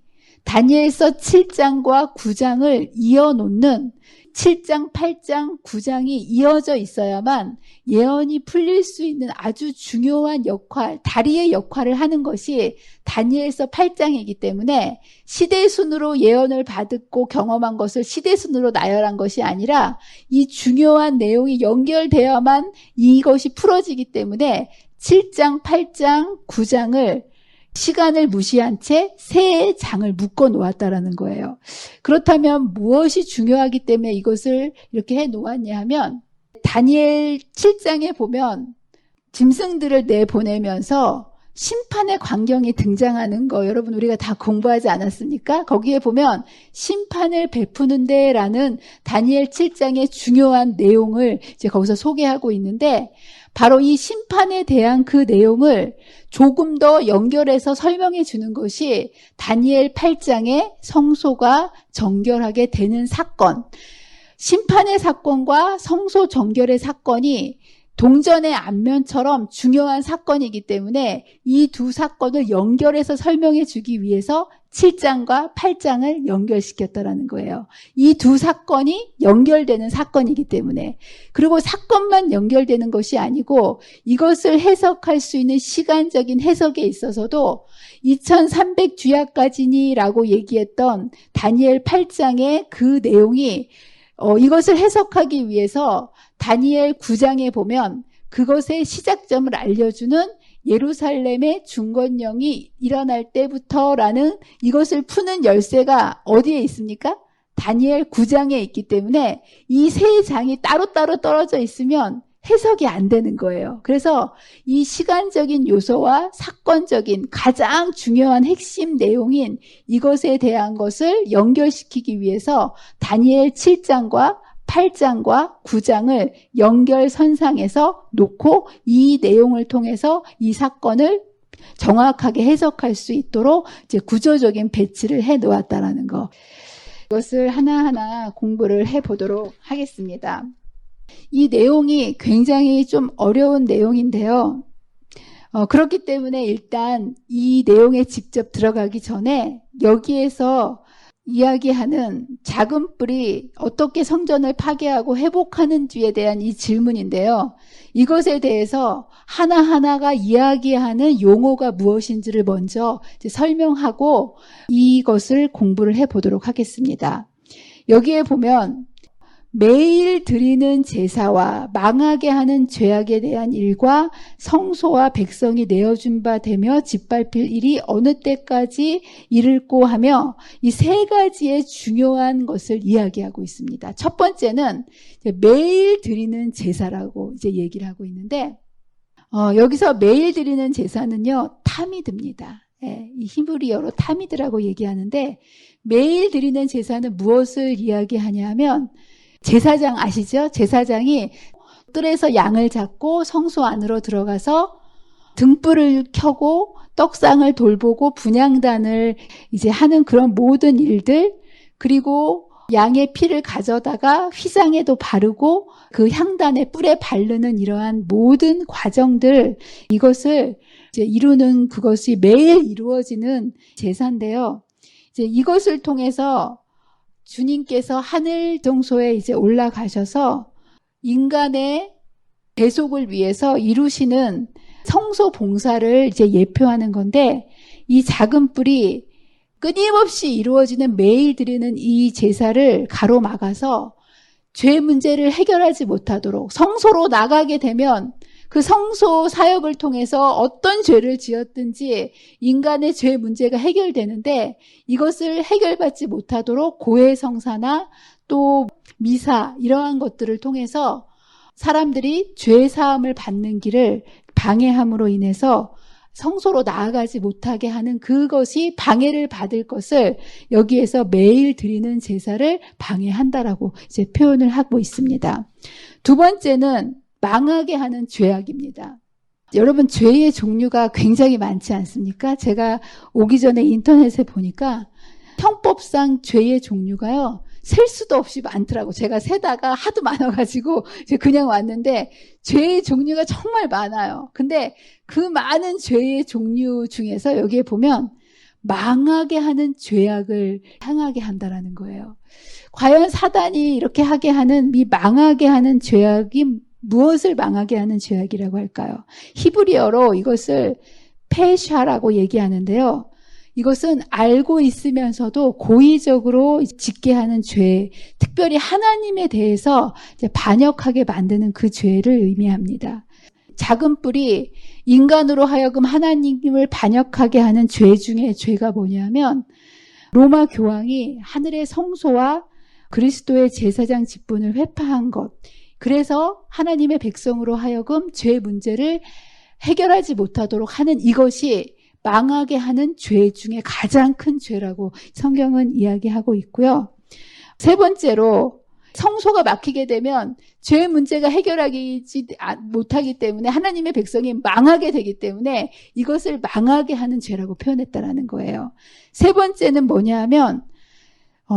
S2: 다니엘서 7장과 9장을 이어놓는 7장, 8장, 9장이 이어져 있어야만 예언이 풀릴 수 있는 아주 중요한 역할, 다리의 역할을 하는 것이 다니엘서 8장이기 때문에 시대순으로 예언을 받았고 경험한 것을 시대순으로 나열한 것이 아니라 이 중요한 내용이 연결되어야만 이것이 풀어지기 때문에 7장, 8장, 9장을 시간을 무시한 채 세 장을 묶어 놓았다라는 거예요. 그렇다면 무엇이 중요하기 때문에 이것을 이렇게 해 놓았냐 하면 다니엘 7장에 보면 짐승들을 내보내면서 심판의 광경이 등장하는 거 여러분 우리가 다 공부하지 않았습니까? 거기에 보면 심판을 베푸는데 라는 다니엘 7장의 중요한 내용을 이제 거기서 소개하고 있는데 바로 이 심판에 대한 그 내용을 조금 더 연결해서 설명해 주는 것이 다니엘 8장의 성소가 정결하게 되는 사건. 심판의 사건과 성소 정결의 사건이 동전의 앞면처럼 중요한 사건이기 때문에 이 두 사건을 연결해서 설명해 주기 위해서 7장과 8장을 연결시켰다라는 거예요. 이 두 사건이 연결되는 사건이기 때문에. 그리고 사건만 연결되는 것이 아니고 이것을 해석할 수 있는 시간적인 해석에 있어서도 2300주야까지니라고 얘기했던 다니엘 8장의 그 내용이 이것을 해석하기 위해서 다니엘 9장에 보면 그것의 시작점을 알려주는 예루살렘의 중건령이 일어날 때부터라는 이것을 푸는 열쇠가 어디에 있습니까? 다니엘 9장에 있기 때문에 이 세 장이 따로따로 떨어져 있으면 해석이 안 되는 거예요. 그래서 이 시간적인 요소와 사건적인 가장 중요한 핵심 내용인 이것에 대한 것을 연결시키기 위해서 다니엘 7장과 8장과 9장을 연결선상에서 놓고 이 내용을 통해서 이 사건을 정확하게 해석할 수 있도록 이제 구조적인 배치를 해 놓았다라는 거. 이것을 하나하나 공부를 해 보도록 하겠습니다. 이 내용이 굉장히 좀 어려운 내용인데요. 그렇기 때문에 일단 이 내용에 직접 들어가기 전에 여기에서 이야기하는 작은 뿔이 어떻게 성전을 파괴하고 회복하는지에 대한 이 질문인데요. 이것에 대해서 하나하나가 이야기하는 용어가 무엇인지를 먼저 이제 설명하고 이것을 공부를 해보도록 하겠습니다. 여기에 보면 매일 드리는 제사와 망하게 하는 죄악에 대한 일과 성소와 백성이 내어준 바 되며 짓밟힐 일이 어느 때까지 이를꼬 하며 이 세 가지의 중요한 것을 이야기하고 있습니다. 첫 번째는 매일 드리는 제사라고 이제 얘기를 하고 있는데 여기서 매일 드리는 제사는요 타미드입니다. 이 히브리어로 타미드라고 얘기하는데 매일 드리는 제사는 무엇을 이야기하냐 하면 제사장 아시죠? 제사장이 뜰에서 양을 잡고 성소 안으로 들어가서 등불을 켜고 떡상을 돌보고 분향단을 이제 하는 그런 모든 일들, 그리고 양의 피를 가져다가 휘장에도 바르고 그 향단의 뿔에 바르는 이러한 모든 과정들, 이것을 이제 이루는 그것이 매일 이루어지는 제사인데요. 이제 이것을 통해서 주님께서 하늘 정소에 이제 올라가셔서 인간의 대속을 위해서 이루시는 성소 봉사를 이제 예표하는 건데, 이 작은 뿔이 끊임없이 이루어지는 매일 드리는 이 제사를 가로막아서 죄 문제를 해결하지 못하도록, 성소로 나가게 되면 그 성소 사역을 통해서 어떤 죄를 지었든지 인간의 죄 문제가 해결되는데, 이것을 해결받지 못하도록 고해성사나 또 미사 이러한 것들을 통해서 사람들이 죄 사함을 받는 길을 방해함으로 인해서 성소로 나아가지 못하게 하는 그것이 방해를 받을 것을 여기에서 매일 드리는 제사를 방해한다라고 이제 표현을 하고 있습니다. 두 번째는 망하게 하는 죄악입니다. 여러분, 죄의 종류가 굉장히 많지 않습니까? 제가 오기 전에 인터넷에 보니까 형법상 죄의 종류가요, 셀 수도 없이 많더라고. 제가 세다가 하도 많아가지고 그냥 왔는데 죄의 종류가 정말 많아요. 근데 그 많은 죄의 종류 중에서 여기에 보면 망하게 하는 죄악을 향하게 한다라는 거예요. 과연 사단이 이렇게 하게 하는 이 망하게 하는 죄악이 무엇을 망하게 하는 죄악이라고 할까요? 히브리어로 이것을 페샤라고 얘기하는데요. 이것은 알고 있으면서도 고의적으로 짓게 하는 죄, 특별히 하나님에 대해서 이제 반역하게 만드는 그 죄를 의미합니다. 작은 뿔이 인간으로 하여금 하나님을 반역하게 하는 죄 중에 죄가 뭐냐면, 로마 교황이 하늘의 성소와 그리스도의 제사장 직분을 회파한 것, 그래서 하나님의 백성으로 하여금 죄 문제를 해결하지 못하도록 하는 이것이 망하게 하는 죄 중에 가장 큰 죄라고 성경은 이야기하고 있고요. 세 번째로, 성소가 막히게 되면 죄 문제가 해결하지 못하기 때문에 하나님의 백성이 망하게 되기 때문에 이것을 망하게 하는 죄라고 표현했다라는 거예요. 세 번째는 뭐냐 하면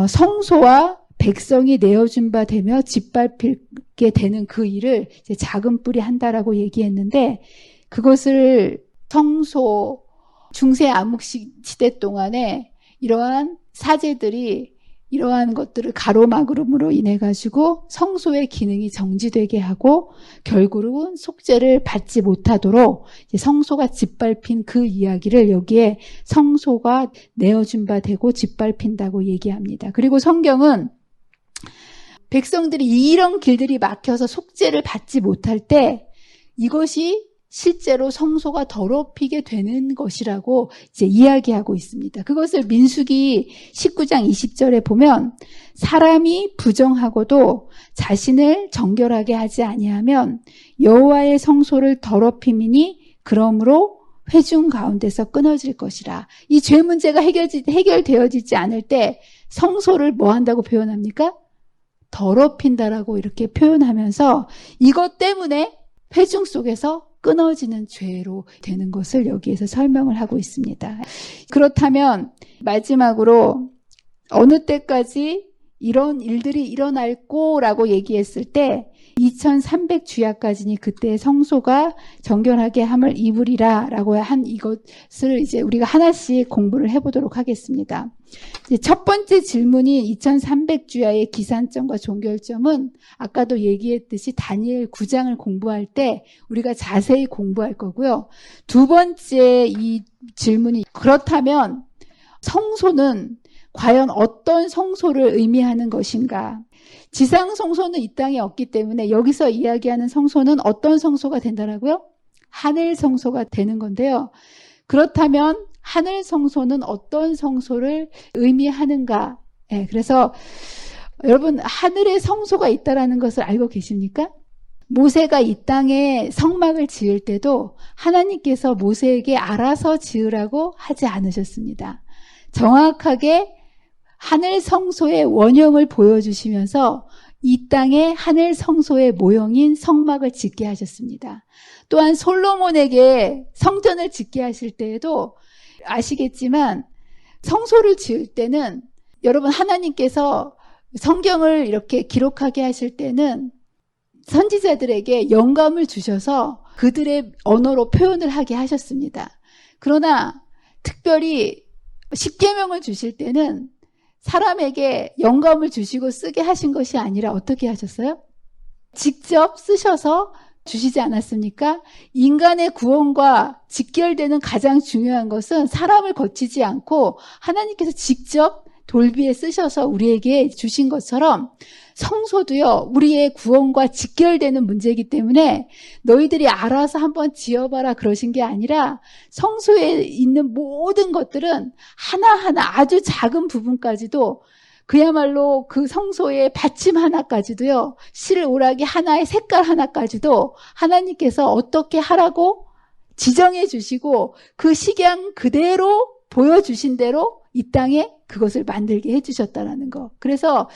S2: 성소와 백성이 내어준 바 되며 짓밟히게 되는 그 일을 이제 작은 뿔이 한다라고 얘기했는데, 그것을 성소 중세 암흑 시대 동안에 이러한 사제들이 이러한 것들을 가로막음으로 인해 가지고 성소의 기능이 정지되게 하고 결국은 속죄를 받지 못하도록 이제 성소가 짓밟힌 그 이야기를 여기에 성소가 내어준 바 되고 짓밟힌다고 얘기합니다. 그리고 성경은 백성들이 이런 길들이 막혀서 속죄를 받지 못할 때 이것이 실제로 성소가 더럽히게 되는 것이라고 이제 이야기하고 있습니다. 그것을 민수기 19장 20절에 보면, 사람이 부정하고도 자신을 정결하게 하지 아니하면 여호와의 성소를 더럽힘이니 그러므로 회중 가운데서 끊어질 것이라. 이 죄 문제가 해결되어지지 않을 때 성소를 뭐 한다고 표현합니까? 더럽힌다라고 이렇게 표현하면서 이것 때문에 회중 속에서 끊어지는 죄로 되는 것을 여기에서 설명을 하고 있습니다. 그렇다면 마지막으로 어느 때까지 이런 일들이 일어날 거라고 얘기했을 때 2300주야까지니 그때 성소가 정결하게 함을 입으리라 라고 한 이것을 이제 우리가 하나씩 공부를 해보도록 하겠습니다. 이제 첫 번째 질문이 2300주야의 기산점과 종결점은 아까도 얘기했듯이 다니엘 9장을 공부할 때 우리가 자세히 공부할 거고요. 두 번째 이 질문이, 그렇다면 성소는 과연 어떤 성소를 의미하는 것인가? 지상 성소는 이 땅에 없기 때문에 여기서 이야기하는 성소는 어떤 성소가 된다라고요? 하늘 성소가 되는 건데요. 그렇다면 하늘 성소는 어떤 성소를 의미하는가? 네, 그래서 여러분, 하늘에 성소가 있다라는 것을 알고 계십니까? 모세가 이 땅에 성막을 지을 때도 하나님께서 모세에게 알아서 지으라고 하지 않으셨습니다. 정확하게 하늘 성소의 원형을 보여주시면서 이 땅에 하늘 성소의 모형인 성막을 짓게 하셨습니다. 또한 솔로몬에게 성전을 짓게 하실 때에도 아시겠지만 성소를 지을 때는 여러분, 하나님께서 성경을 이렇게 기록하게 하실 때는 선지자들에게 영감을 주셔서 그들의 언어로 표현을 하게 하셨습니다. 그러나 특별히 십계명을 주실 때는 사람에게 영감을 주시고 쓰게 하신 것이 아니라 어떻게 하셨어요? 직접 쓰셔서 주시지 않았습니까? 인간의 구원과 직결되는 가장 중요한 것은 사람을 거치지 않고 하나님께서 직접 돌비에 쓰셔서 우리에게 주신 것처럼 성소도요, 우리의 구원과 직결되는 문제이기 때문에 너희들이 알아서 한번 지어봐라 그러신 게 아니라 성소에 있는 모든 것들은 하나하나 아주 작은 부분까지도 그야말로 그 성소의 받침 하나까지도요, 실 오라기 하나의 색깔 하나까지도 하나님께서 어떻게 하라고 지정해 주시고 그 식양 그대로 보여주신 대로 이 땅에 그것을 만들게 해주셨다라는 거. 그래서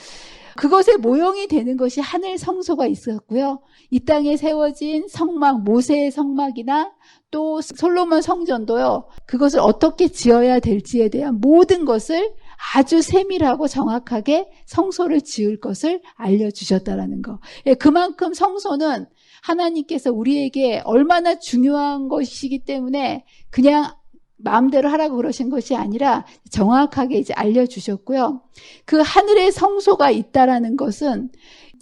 S2: 그것의 모형이 되는 것이 하늘 성소가 있었고요. 이 땅에 세워진 성막, 모세의 성막이나 또 솔로몬 성전도요. 그것을 어떻게 지어야 될지에 대한 모든 것을 아주 세밀하고 정확하게 성소를 지을 것을 알려주셨다라는 거. 그만큼 성소는 하나님께서 우리에게 얼마나 중요한 것이기 때문에 그냥 마음대로 하라고 그러신 것이 아니라 정확하게 이제 알려주셨고요. 그 하늘의 성소가 있다라는 것은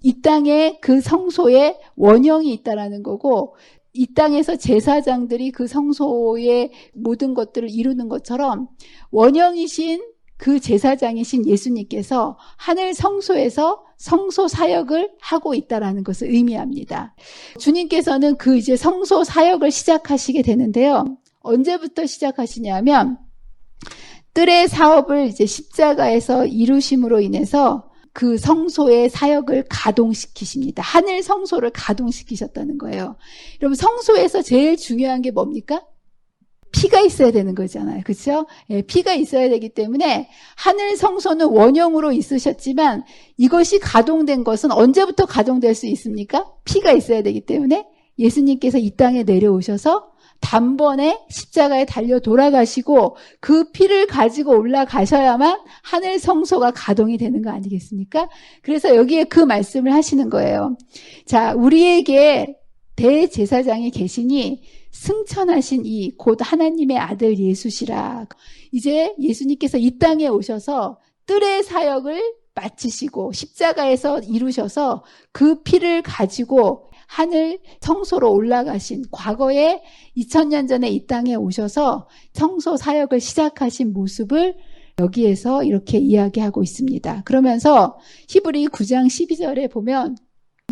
S2: 이 땅에 그 성소에 원형이 있다라는 거고, 이 땅에서 제사장들이 그 성소의 모든 것들을 이루는 것처럼 원형이신 그 제사장이신 예수님께서 하늘 성소에서 성소 사역을 하고 있다라는 것을 의미합니다. 주님께서는 그 이제 성소 사역을 시작하시게 되는데요. 언제부터 시작하시냐면 뜰의 사업을 이제 십자가에서 이루심으로 인해서 그 성소의 사역을 가동시키십니다. 하늘 성소를 가동시키셨다는 거예요. 여러분, 성소에서 제일 중요한 게 뭡니까? 피가 있어야 되는 거잖아요. 그렇죠? 예, 피가 있어야 되기 때문에 하늘 성소는 원형으로 있으셨지만 이것이 가동된 것은 언제부터 가동될 수 있습니까? 피가 있어야 되기 때문에 예수님께서 이 땅에 내려오셔서 단번에 십자가에 달려 돌아가시고 그 피를 가지고 올라가셔야만 하늘 성소가 가동이 되는 거 아니겠습니까? 그래서 여기에 그 말씀을 하시는 거예요. 자, 우리에게 대제사장이 계시니 승천하신 이 곧 하나님의 아들 예수시라. 이제 예수님께서 이 땅에 오셔서 뜰의 사역을 마치시고 십자가에서 이루셔서 그 피를 가지고 하늘 성소로 올라가신, 과거에 2000년 전에 이 땅에 오셔서 성소 사역을 시작하신 모습을 여기에서 이렇게 이야기하고 있습니다. 그러면서 히브리 9장 12절에 보면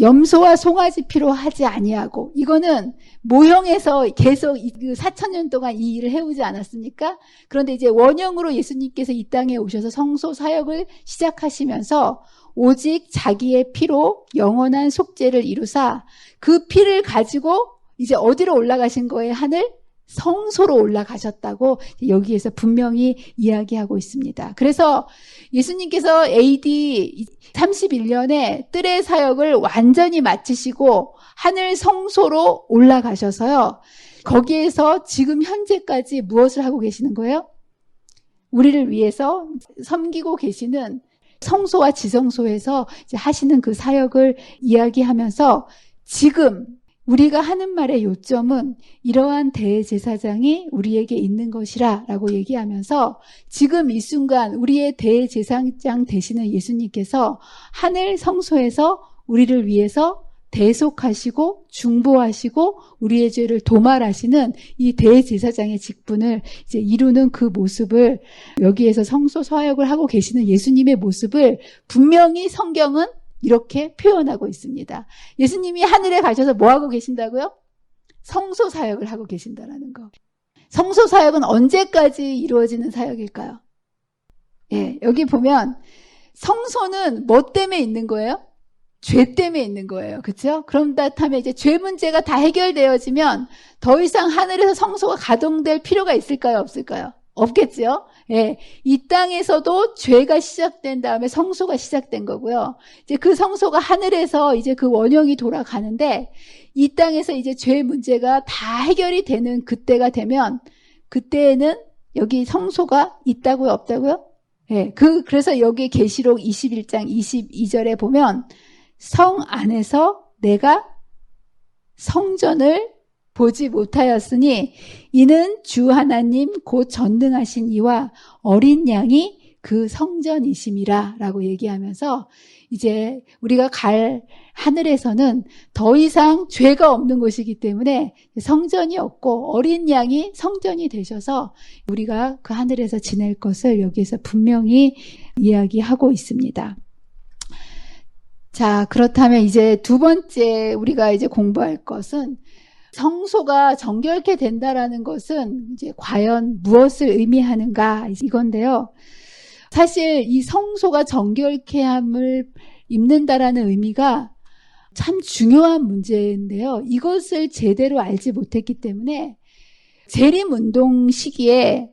S2: 염소와 송아지 피로 하지 아니하고, 이거는 모형에서 계속 4000년 동안 이 일을 해오지 않았습니까? 그런데 이제 원형으로 예수님께서 이 땅에 오셔서 성소 사역을 시작하시면서 오직 자기의 피로 영원한 속죄를 이루사 그 피를 가지고 이제 어디로 올라가신 거예요? 하늘 성소로 올라가셨다고 여기에서 분명히 이야기하고 있습니다. 그래서 예수님께서 AD 31년에 뜰의 사역을 완전히 마치시고 하늘 성소로 올라가셔서요. 거기에서 지금 현재까지 무엇을 하고 계시는 거예요? 우리를 위해서 섬기고 계시는 성소와 지성소에서 이제 하시는 그 사역을 이야기하면서 지금 우리가 하는 말의 요점은 이러한 대제사장이 우리에게 있는 것이라 라고 얘기하면서 지금 이 순간 우리의 대제사장 되시는 예수님께서 하늘 성소에서 우리를 위해서 대속하시고 중보하시고 우리의 죄를 도말하시는 이 대제사장의 직분을 이제 이루는 그 모습을, 여기에서 성소 사역을 하고 계시는 예수님의 모습을 분명히 성경은 이렇게 표현하고 있습니다. 예수님이 하늘에 가셔서 뭐 하고 계신다고요? 성소 사역을 하고 계신다라는 거. 성소 사역은 언제까지 이루어지는 사역일까요? 예, 여기 보면 성소는 뭐 때문에 있는 거예요? 죄 때문에 있는 거예요. 그렇죠? 그렇다면 이제 죄 문제가 다 해결되어지면 더 이상 하늘에서 성소가 가동될 필요가 있을까요? 없을까요? 없겠죠? 예. 이 땅에서도 죄가 시작된 다음에 성소가 시작된 거고요. 이제 그 성소가 하늘에서 이제 그 원형이 돌아가는데 이 땅에서 이제 죄 문제가 다 해결이 되는 그때가 되면 그때에는 여기 성소가 있다고요? 없다고요? 예. 그래서 여기 계시록 21장 22절에 보면 성 안에서 내가 성전을 보지 못하였으니 이는 주 하나님 곧 전능하신 이와 어린 양이 그 성전이심이라 라고 얘기하면서 이제 우리가 갈 하늘에서는 더 이상 죄가 없는 곳이기 때문에 성전이 없고 어린 양이 성전이 되셔서 우리가 그 하늘에서 지낼 것을 여기에서 분명히 이야기하고 있습니다. 자, 그렇다면 이제 두 번째 우리가 이제 공부할 것은 성소가 정결케 된다라는 것은 이제 과연 무엇을 의미하는가 이건데요. 사실 이 성소가 정결케 함을 입는다라는 의미가 참 중요한 문제인데요. 이것을 제대로 알지 못했기 때문에 재림운동 시기에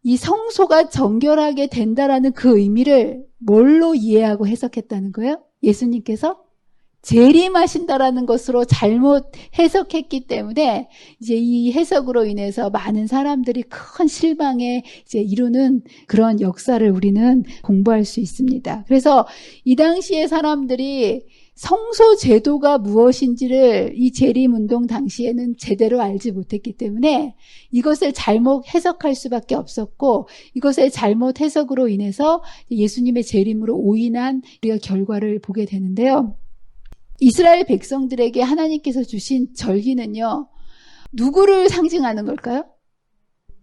S2: 이 성소가 정결하게 된다라는 그 의미를 뭘로 이해하고 해석했다는 거예요? 예수님께서 재림하신다라는 것으로 잘못 해석했기 때문에 이제 이 해석으로 인해서 많은 사람들이 큰 실망에 이제 이루는 그런 역사를 우리는 공부할 수 있습니다. 그래서 이 당시에 사람들이 성소 제도가 무엇인지를 이 재림운동 당시에는 제대로 알지 못했기 때문에 이것을 잘못 해석할 수밖에 없었고, 이것의 잘못 해석으로 인해서 예수님의 재림으로 오인한 우리가 결과를 보게 되는데요. 이스라엘 백성들에게 하나님께서 주신 절기는요, 누구를 상징하는 걸까요?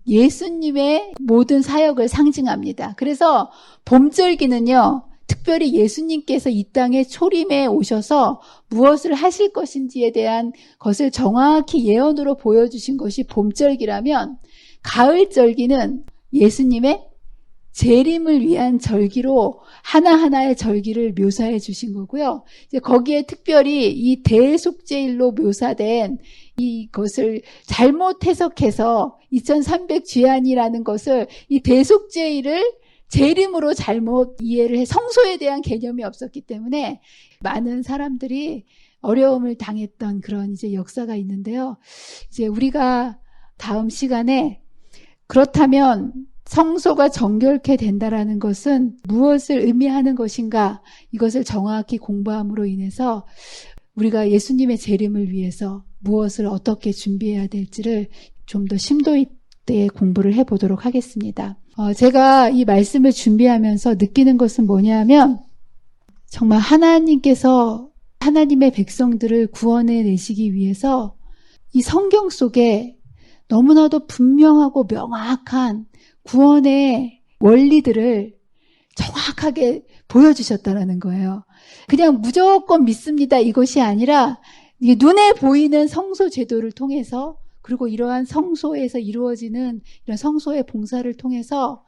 S2: 예수님의 모든 사역을 상징합니다. 그래서 봄절기는요, 특별히 예수님께서 이 땅에 초림해 오셔서 무엇을 하실 것인지에 대한 것을 정확히 예언으로 보여주신 것이 봄절기라면, 가을절기는 예수님의 재림을 위한 절기로 하나하나의 절기를 묘사해 주신 거고요. 이제 거기에 특별히 이 대속죄일로 묘사된 이것을 잘못 해석해서 2300주안이라는 것을 이 대속죄일을 재림으로 잘못 이해를 해, 성소에 대한 개념이 없었기 때문에 많은 사람들이 어려움을 당했던 그런 이제 역사가 있는데요. 이제 우리가 다음 시간에 그렇다면 성소가 정결케 된다라는 것은 무엇을 의미하는 것인가, 이것을 정확히 공부함으로 인해서 우리가 예수님의 재림을 위해서 무엇을 어떻게 준비해야 될지를 좀 더 심도 있게 공부를 해보도록 하겠습니다. 제가 이 말씀을 준비하면서 느끼는 것은 뭐냐면, 정말 하나님께서 하나님의 백성들을 구원해 내시기 위해서 이 성경 속에 너무나도 분명하고 명확한 구원의 원리들을 정확하게 보여주셨다는 거예요. 그냥 무조건 믿습니다, 이것이 아니라 눈에 보이는 성소 제도를 통해서, 그리고 이러한 성소에서 이루어지는 이런 성소의 봉사를 통해서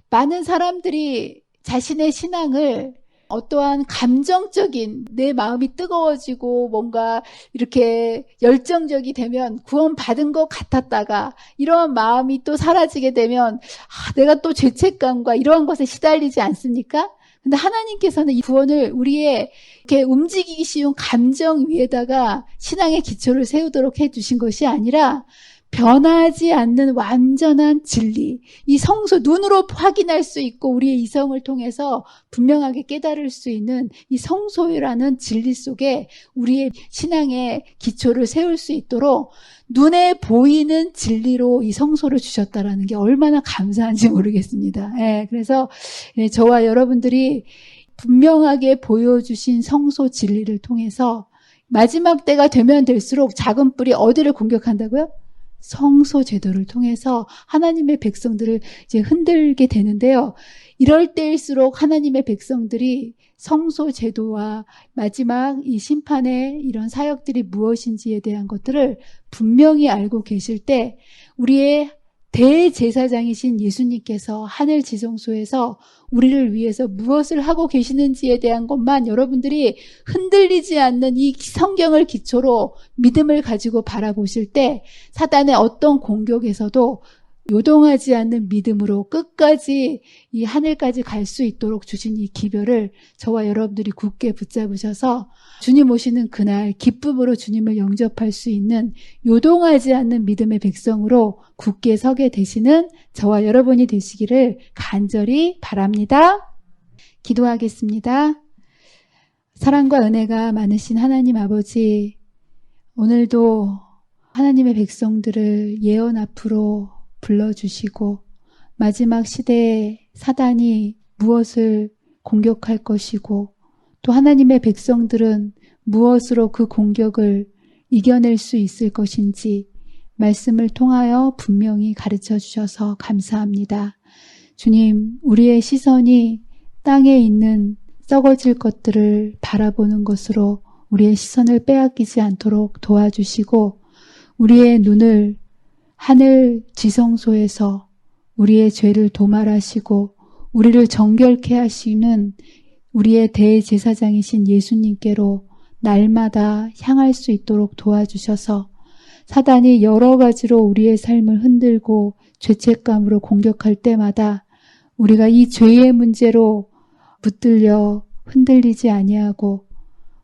S2: 많은 사람들이 자신의 신앙을 어떠한 감정적인, 내 마음이 뜨거워지고 뭔가 이렇게 열정적이 되면 구원받은 것 같았다가 이러한 마음이 또 사라지게 되면 내가 또 죄책감과 이러한 것에 시달리지 않습니까? 근데 하나님께서는 이 구원을 우리의 이렇게 움직이기 쉬운 감정 위에다가 신앙의 기초를 세우도록 해주신 것이 아니라 변하지 않는 완전한 진리, 이 성소, 눈으로 확인할 수 있고 우리의 이성을 통해서 분명하게 깨달을 수 있는 이 성소라는 진리 속에 우리의 신앙의 기초를 세울 수 있도록 눈에 보이는 진리로 이 성소를 주셨다라는 게 얼마나 감사한지 모르겠습니다. 그래서 저와 여러분들이 분명하게 보여주신 성소 진리를 통해서 마지막 때가 되면 될수록 작은 뿔이 어디를 공격한다고요? 성소 제도를 통해서 하나님의 백성들을 이제 흔들게 되는데요. 이럴 때일수록 하나님의 백성들이 성소 제도와 마지막 이 심판의 이런 사역들이 무엇인지에 대한 것들을 분명히 알고 계실 때 우리의 대제사장이신 예수님께서 하늘 지성소에서 우리를 위해서 무엇을 하고 계시는지에 대한 것만 여러분들이 흔들리지 않는 이 성경을 기초로 믿음을 가지고 바라보실 때 사단의 어떤 공격에서도 요동하지 않는 믿음으로 끝까지 이 하늘까지 갈 수 있도록 주신 이 기별을 저와 여러분들이 굳게 붙잡으셔서 주님 오시는 그날 기쁨으로 주님을 영접할 수 있는 요동하지 않는 믿음의 백성으로 굳게 서게 되시는 저와 여러분이 되시기를 간절히 바랍니다. 기도하겠습니다. 사랑과 은혜가 많으신 하나님 아버지, 오늘도 하나님의 백성들을 예언 앞으로 불러주시고 마지막 시대에 사단이 무엇을 공격할 것이고 또 하나님의 백성들은 무엇으로 그 공격을 이겨낼 수 있을 것인지 말씀을 통하여 분명히 가르쳐 주셔서 감사합니다. 주님, 우리의 시선이 땅에 있는 썩어질 것들을 바라보는 것으로 우리의 시선을 빼앗기지 않도록 도와주시고 우리의 눈을 하늘 지성소에서 우리의 죄를 도말하시고 우리를 정결케 하시는 우리의 대제사장이신 예수님께로 날마다 향할 수 있도록 도와주셔서 사단이 여러 가지로 우리의 삶을 흔들고 죄책감으로 공격할 때마다 우리가 이 죄의 문제로 붙들려 흔들리지 아니하고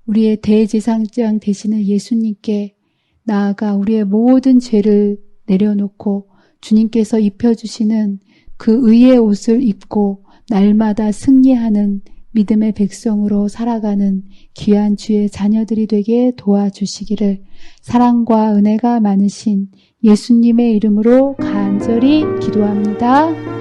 S2: 우리의 대제사장 되시는 예수님께 나아가 우리의 모든 죄를 내려놓고 주님께서 입혀주시는 그 의의 옷을 입고 날마다 승리하는 믿음의 백성으로 살아가는 귀한 주의 자녀들이 되게 도와주시기를 사랑과 은혜가 많으신 예수님의 이름으로 간절히 기도합니다.